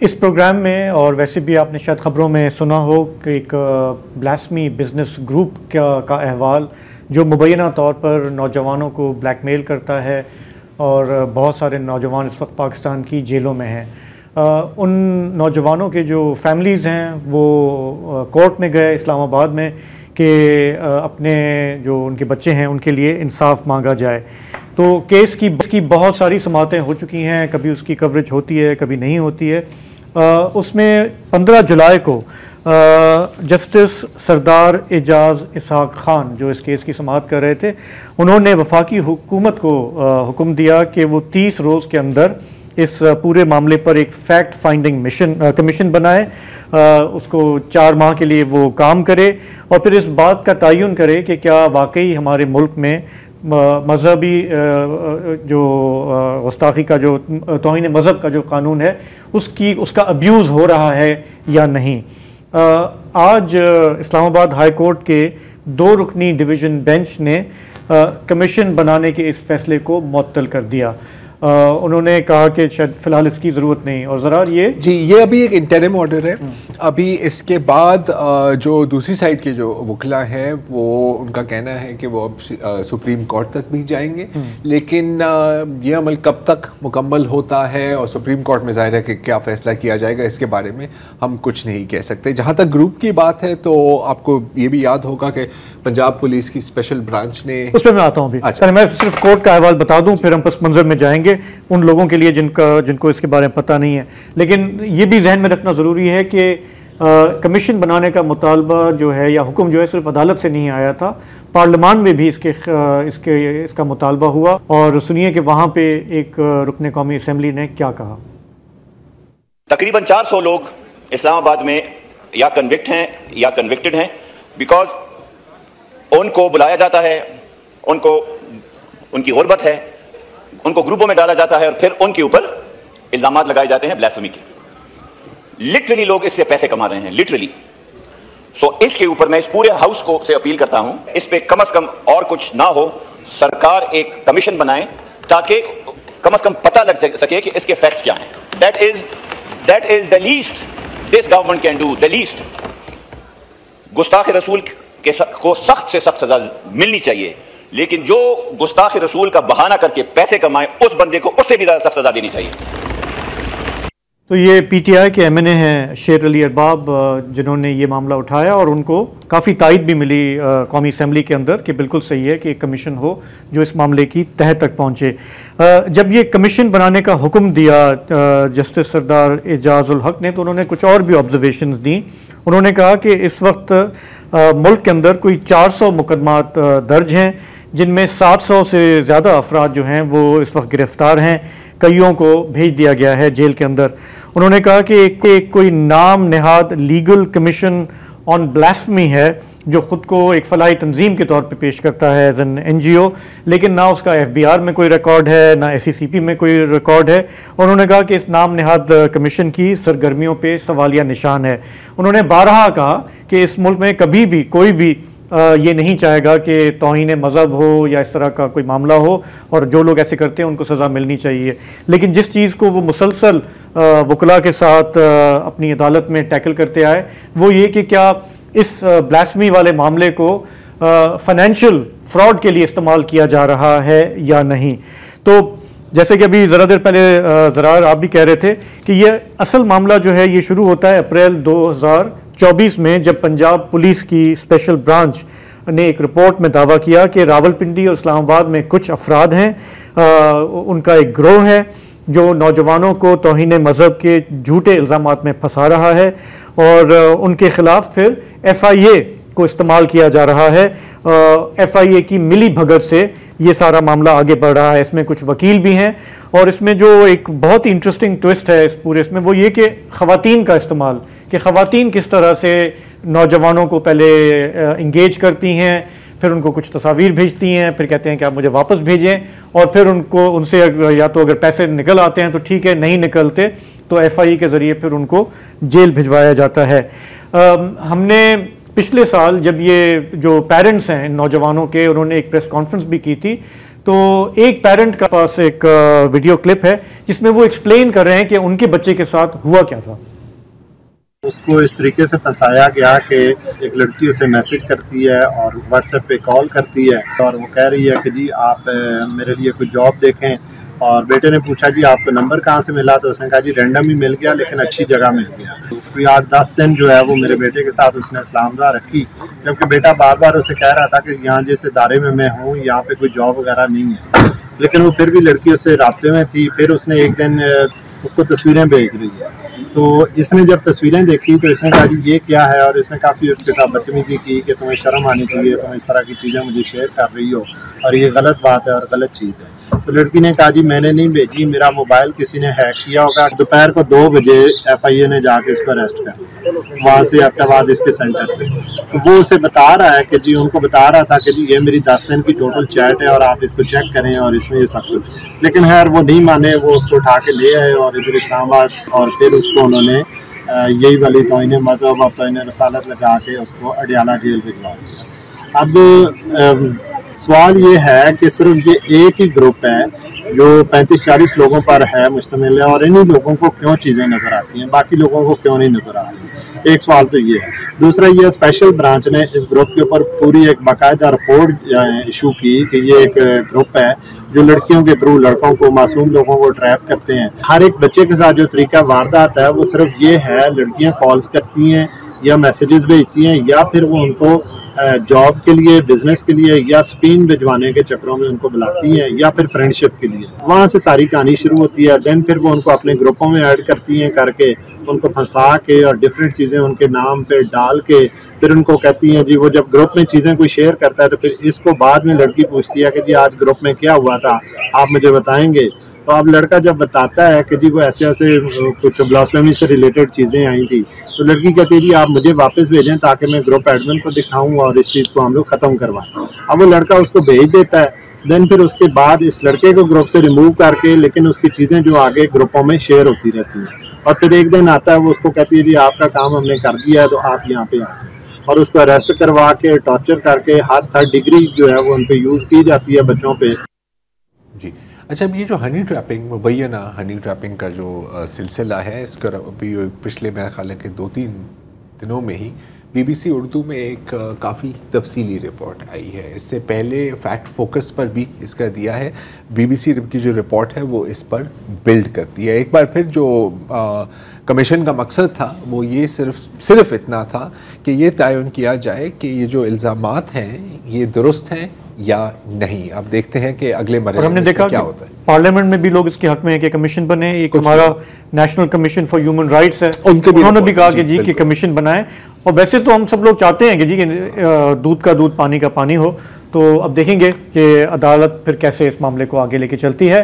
इस प्रोग्राम में और वैसे भी आपने शायद ख़बरों में सुना हो कि एक ब्लास्मी बिजनेस ग्रुप का अहवाल जो मुबैना तौर पर नौजवानों को ब्लैकमेल करता है और बहुत सारे नौजवान इस वक्त पाकिस्तान की जेलों में हैं। उन नौजवानों के जो फैमिलीज़ हैं वो कोर्ट में गए इस्लामाबाद में कि अपने जो उनके बच्चे हैं उनके लिए इंसाफ मांगा जाए। तो केस की बहुत सारी समातें हो चुकी हैं, कभी उसकी कवरेज होती है कभी नहीं होती है। उसमें 15 जुलाई को जस्टिस सरदार एजाज इसहाक खान जो इस केस की समाअत कर रहे थे, उन्होंने वफाकी हुकूमत को हुक्म दिया कि वो 30 रोज़ के अंदर इस पूरे मामले पर एक फैक्ट फाइंडिंग कमीशन बनाए, उसको 4 माह के लिए वो काम करे और फिर इस बात का तयन करे कि क्या वाकई हमारे मुल्क में मजहबी जो गुस्ताखी का जो तौहीन मज़हब का जो कानून है उसका अब्यूज़ हो रहा है या नहीं। आज इस्लामाबाद हाई कोर्ट के 2 रुकनी डिवीज़न बेंच ने कमीशन बनाने के इस फैसले को मुअत्तल कर दिया। उन्होंने कहा कि शायद फ़िलहाल इसकी ज़रूरत नहीं। और ज़रा ये अभी एक इंटरिम ऑर्डर है। अभी इसके बाद जो दूसरी साइड के जो वकला हैं वो उनका कहना है कि वो अब सुप्रीम कोर्ट तक भी जाएंगे, लेकिन ये अमल कब तक मुकम्मल होता है और सुप्रीम कोर्ट में ज़ाहिर है कि क्या फ़ैसला किया जाएगा इसके बारे में हम कुछ नहीं कह सकते। जहाँ तक ग्रुप की बात है तो आपको ये भी याद होगा कि पंजाब पुलिस की स्पेशल ब्रांच ने, उस पर मैं आता हूँ अभी। अच्छा, मैं सिर्फ कोर्ट का अहवाल बता दूँ फिर हम पस मंज़र में जाएंगे उन लोगों के लिए जिनको इसके बारे में पता नहीं है। लेकिन ये भी जहन में रखना ज़रूरी है कि कमीशन बनाने का मुतालबा जो है या हुक्म जो है सिर्फ अदालत से नहीं आया था, पार्लियामान में भी इसका मुतालबा हुआ। और सुनिए कि वहाँ पे एक रुकने कौमी असम्बली ने क्या कहा। तकरीबन 400 लोग इस्लामाबाद में या कन्विक्ट हैं या कन्विक्टेड हैं, बिकॉज उनको बुलाया जाता है, उनकी गुर्बत है, उनको ग्रुपों में डाला जाता है और फिर उनके ऊपर इल्जामात लगाए जाते हैं ब्लास्फेमी के। लिटरली लोग इससे पैसे कमा रहे हैं, लिटरली। सो इसके ऊपर मैं इस पूरे हाउस को से अपील करता हूं, इस पे कम से कम और कुछ ना हो, सरकार एक कमीशन बनाए ताकि कम से कम पता लग सके कि इसके फैक्ट्स क्या हैं। That is the least this government can do, the least. गुस्ताख रसूल को सख्त से सख्त सजा मिलनी चाहिए, लेकिन जो गुस्ताख रसूल का बहाना करके पैसे कमाए उस बंदे को उससे भी ज्यादा सख्त सजा देनी चाहिए। तो ये पीटीआई के एमएनए हैं शेर अली अरबाब जिन्होंने ये मामला उठाया और उनको काफ़ी तायद भी मिली कौमी असम्बली के अंदर कि बिल्कुल सही है कि एक कमीशन हो जो इस मामले की तह तक पहुँचे। जब ये कमीशन बनाने का हुक्म दिया जस्टिस सरदार एजाजुल हक ने, तो उन्होंने कुछ और भी ऑब्जर्वेशंस दी। उन्होंने कहा कि इस वक्त मुल्क के अंदर कोई 400 मुकदमात दर्ज हैं, जिनमें 700 से ज़्यादा अफराद जो हैं वो इस वक्त गिरफ़्तार हैं, कईयों को भेज दिया गया है जेल के अंदर। उन्होंने कहा कि एक कोई नाम Nehad legal commission on blasphemy है जो ख़ुद को एक फलाही तंजीम के तौर पे पेश करता है एज एन NGO, लेकिन ना उसका FBR में कोई रिकॉर्ड है ना SECP में कोई रिकॉर्ड है। उन्होंने कहा कि इस नाम नेहाद कमीशन की सरगर्मियों पे सवालिया निशान है। उन्होंने बारहा कहा कि इस मुल्क में कभी भी कोई भी ये नहीं चाहेगा कि तौहीन मज़हब हो या इस तरह का कोई मामला हो, और जो लोग ऐसे करते हैं उनको सज़ा मिलनी चाहिए। लेकिन जिस चीज़ को वो मुसलसल वकला के साथ अपनी अदालत में टैकल करते आए वो ये कि क्या इस ब्लास्फेमी वाले मामले को फाइनेंशियल फ्रॉड के लिए इस्तेमाल किया जा रहा है या नहीं। तो जैसे कि अभी ज़रा देर पहले ज़रार आप भी कह रहे थे कि ये असल मामला जो है ये शुरू होता है अप्रैल 2024 में, जब पंजाब पुलिस की स्पेशल ब्रांच ने एक रिपोर्ट में दावा किया कि रावलपिंडी और इस्लामाबाद में कुछ अफराद हैं, उनका एक गिरोह है जो नौजवानों को तौहीन मज़हब के झूठे इल्ज़ामात में फंसा रहा है और उनके ख़िलाफ़ फिर FIA को इस्तेमाल किया जा रहा है। FIA की मिली भगत से ये सारा मामला आगे बढ़ रहा है। इसमें कुछ वकील भी हैं और इसमें जो एक बहुत ही इंटरेस्टिंग ट्विस्ट है इस पूरे इसमें वो ये कि ख़वातीन का इस्तेमाल, कि ख़वातीन किस तरह से नौजवानों को पहले इंगेज करती हैं, फिर उनको कुछ तस्वीर भेजती हैं, फिर कहते हैं कि आप मुझे वापस भेजें, और फिर उनसे या तो अगर पैसे निकल आते हैं तो ठीक है, नहीं निकलते तो FIA के ज़रिए फिर उनको जेल भिजवाया जाता है। हमने पिछले साल जब ये जो पेरेंट्स हैं इन नौजवानों के, उन्होंने एक प्रेस कॉन्फ्रेंस भी की थी, तो एक पेरेंट के पास एक वीडियो क्लिप है जिसमें वो एक्सप्लेन कर रहे हैं कि उनके बच्चे के साथ हुआ क्या था। उसको इस तरीके से फंसाया गया कि एक लड़की उसे मैसेज करती है और व्हाट्सएप पे कॉल करती है और वो कह रही है कि जी आप मेरे लिए कोई जॉब देखें। और बेटे ने पूछा जी आपको नंबर कहाँ से मिला, तो उसने कहा जी रैंडम ही मिल गया लेकिन अच्छी जगह मिल गया। कोई 8-10 दिन जो है वो मेरे बेटे के साथ उसने इस्लामदा रखी, जबकि बेटा बार बार उसे कह रहा था कि यहाँ जिस इदारे में मैं हूँ यहाँ पे कोई जॉब वगैरह नहीं है, लेकिन वो फिर भी लड़की उससे राब्ते में थी। फिर उसने एक दिन उसको तस्वीरें भेज रही है, तो इसने जब तस्वीरें देखी तो इसने कहा जी ये क्या है, और इसने काफ़ी उसके साथ बदतमीजी की कि तुम्हें शर्म आनी चाहिए, तुम इस तरह की चीज़ें मुझे शेयर कर रही हो और ये गलत बात है और गलत चीज़ है। तो लड़की ने कहा जी मैंने नहीं भेजी, मेरा मोबाइल किसी ने हैक किया होगा। दोपहर को 2 बजे FIA ने जाके इसको अरेस्ट कर वहाँ से एबटाबाद इसके सेंटर से। तो वो उसे बता रहा है कि जी उनको बता रहा था कि जी ये मेरी 10 दिन की टोटल चैट है और आप इसको चेक करें और इसमें ये सब कुछ, लेकिन खैर वो नहीं माने, वो उसको उठा के ले आए और इधर इस्लामाबाद, और फिर उसको उन्होंने यही वाली तौहीन मज़हब और तौहीन रसालत लगा के उसको अडियाला जेल भिजवा दिया। अब सवाल ये है कि सिर्फ ये एक ही ग्रुप है जो 35-40 लोगों पर है मुश्तमिल है, और इन्हीं लोगों को क्यों चीज़ें नज़र आती हैं, बाकी लोगों को क्यों नहीं नज़र आ रही। एक सवाल तो ये है। दूसरा ये स्पेशल ब्रांच ने इस ग्रुप के ऊपर पूरी एक बाकायदा रिपोर्ट इशू की कि ये एक ग्रुप है जो लड़कियों के थ्रू लड़कों को, मासूम लोगों को ट्रैप करते हैं। हर एक बच्चे के साथ जो तरीका वारदात है वो सिर्फ ये है, लड़कियां कॉल्स करती हैं या मैसेजेस भेजती हैं या फिर वो उनको जॉब के लिए, बिजनेस के लिए या स्पिन भिजवाने के चक्करों में उनको बुलाती हैं, या फिर फ्रेंडशिप के लिए। वहाँ से सारी कहानी शुरू होती है। देन फिर वो उनको अपने ग्रुपों में ऐड करती हैं, करके उनको फंसा के और डिफरेंट चीज़ें उनके नाम पे डाल के फिर उनको कहती हैं जी, वो जब ग्रुप में चीज़ें कोई शेयर करता है तो फिर इसको बाद में लड़की पूछती है कि जी आज ग्रुप में क्या हुआ था, आप मुझे बताएंगे। तो अब लड़का जब बताता है कि जी वो ऐसे ऐसे कुछ ब्लास्फेमी से रिलेटेड चीज़ें आई थी, तो लड़की कहती है जी आप मुझे वापस भेजें ताकि मैं ग्रुप एडमिन को दिखाऊं और इस चीज़ को हम लोग ख़त्म करवाएं। अब वो लड़का उसको भेज देता है। देन फिर उसके बाद इस लड़के को ग्रुप से रिमूव करके, लेकिन उसकी चीज़ें जो आगे ग्रुपों में शेयर होती रहती हैं, और फिर एक दिन आता है वो उसको कहती है जी आपका काम हमने कर दिया है तो आप यहाँ पे आ जाए, और उसको अरेस्ट करवा के टॉर्चर करके हर 3rd डिग्री जो है वो उन पर यूज़ की जाती है बच्चों पे। जी अच्छा, अब ये जो हनी ट्रैपिंग, मुबैना हनी ट्रैपिंग का जो सिलसिला है, इसका अभी पिछले मेरे ख्याल है कि 2-3 दिनों में ही BBC उर्दू में एक काफ़ी तफसीली रिपोर्ट आई है। इससे पहले फैक्ट फोकस पर भी इसका दिया है। BBC की जो रिपोर्ट है वो इस पर बिल्ड करती है। एक बार फिर जो कमीशन का मकसद था वो ये सिर्फ इतना था कि ये तयन किया जाए कि ये जो इल्ज़ामात हैं ये दुरुस्त हैं या नहीं। अब देखते हैं कि अगले मरहले हमने देखा क्या होता है। पार्लियामेंट में भी लोग इसके हक में है कि कमीशन बने। एक हमारा national commission for human rights है, उन्होंने भी कहा कि जी कि कमीशन बनाए। और वैसे तो हम सब लोग चाहते हैं कि जी कि दूध का दूध पानी का पानी हो। तो अब देखेंगे कि अदालत फिर कैसे इस मामले को आगे लेके चलती है।